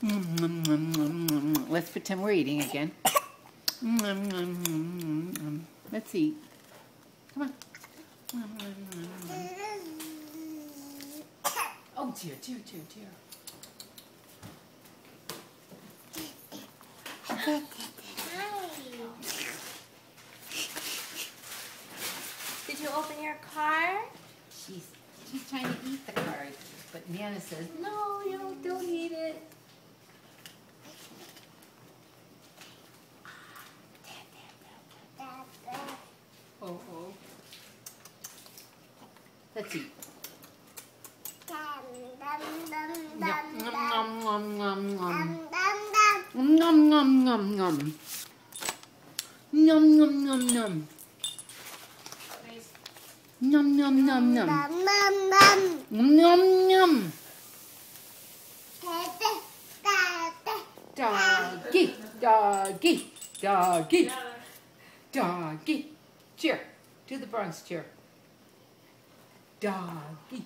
Let's pretend we're eating again. Let's eat. Come on. Oh dear, dear, dear, dear. Did you open your card? She's trying to eat the card, but Nana says, no, don't eat it. Oh. Let's eat. Nom nom nom nom. Nom nom. Doggy, doggy, doggy, doggy. Cheer. Do the Bronx cheer. Doggy.